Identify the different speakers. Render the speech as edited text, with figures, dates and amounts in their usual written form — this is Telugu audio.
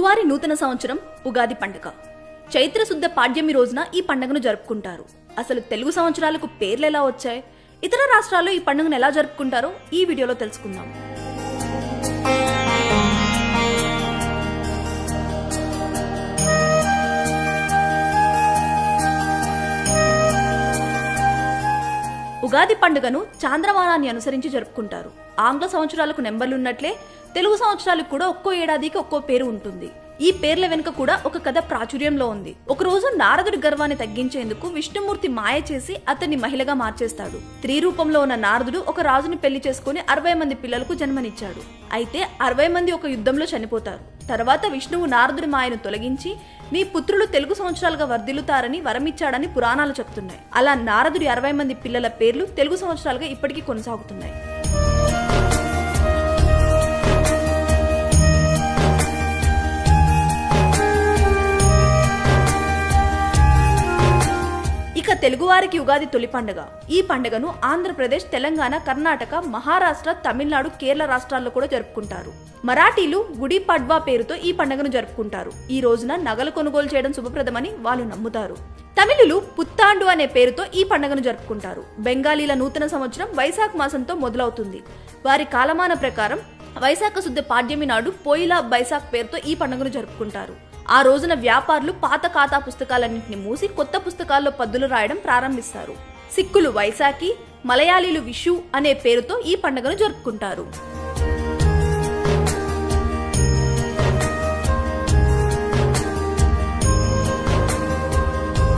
Speaker 1: తెలుగువారి నూతన సంవత్సరం ఉగాది పండుగ. చైత్ర శుద్ధ పాడ్యమి రోజున ఈ పండుగను జరుపుకుంటారు. అసలు తెలుగు సంవత్సరాలకు పేర్లు ఎలా వచ్చాయి, ఇతర రాష్ట్రాల్లో ఈ పండుగను ఎలా జరుపుకుంటారో ఈ వీడియోలో తెలుసుకుందాం. ఉగాది పండుగను చాంద్రమానాన్ని అనుసరించి జరుపుకుంటారు. ఆంగ్ల సంవత్సరాలకు నెంబర్లున్నట్లే తెలుగు సంవత్సరాలకు కూడా ఒక్కో ఏడాదికి ఒక్కో పేరు ఉంటుంది. ఈ పేర్ల వెనుక కూడా ఒక కథ ప్రాచుర్యంలో ఉంది. ఒకరోజు నారదుడి గర్వాన్ని తగ్గించేందుకు విష్ణుమూర్తి మాయ చేసి అతన్ని మహిళగా మార్చేస్తాడు. స్త్రీ రూపంలో ఉన్న నారదుడు ఒక రాజుని పెళ్లి చేసుకుని 60 మంది పిల్లలకు జన్మనిచ్చాడు. అయితే 60 మంది ఒక యుద్ధంలో చనిపోతారు. తర్వాత విష్ణువు నారదుడి మాయను తొలగించి మీ పుత్రులు తెలుగు సంవత్సరాలుగా వర్ధిల్లుతారని వరమిచ్చాడని పురాణాలు చెప్తున్నాయి. అలా నారదుడి 60 మంది పిల్లల పేర్లు తెలుగు సంవత్సరాలుగా ఇప్పటికీ కొనసాగుతున్నాయి. ఇక తెలుగువారికి ఉగాది తొలి పండుగ. ఈ పండుగను ఆంధ్రప్రదేశ్, తెలంగాణ, కర్ణాటక, మహారాష్ట్ర, తమిళనాడు, కేరళ రాష్ట్రాల్లో కూడా జరుపుకుంటారు. మరాఠీలు గుడి పడ్వా పేరుతో ఈ పండుగను జరుపుకుంటారు. ఈ రోజున నగలు కొనుగోలు చేయడం శుభప్రదమని వాళ్ళు నమ్ముతారు. తమిళులు పుత్తాండు అనే పేరుతో ఈ పండుగను జరుపుకుంటారు. బెంగాలీల నూతన సంవత్సరం వైశాఖ మాసంతో మొదలవుతుంది. వారి కాలమాన ప్రకారం వైశాఖ శుద్ధ పాడ్యమి నాడు పోయిలా బైశాఖ్ పేరుతో ఈ పండుగను జరుపుకుంటారు. ఆ రోజున వ్యాపారులు పాత ఖాతా పుస్తకాలన్నింటినీ మూసి కొత్త పుస్తకాల్లో పద్దులు రాయడం ప్రారంభిస్తారు. సిక్కులు వైశాఖి, మలయాళీలు విషు అనే పేరుతో ఈ పండుగను జరుపుకుంటారు.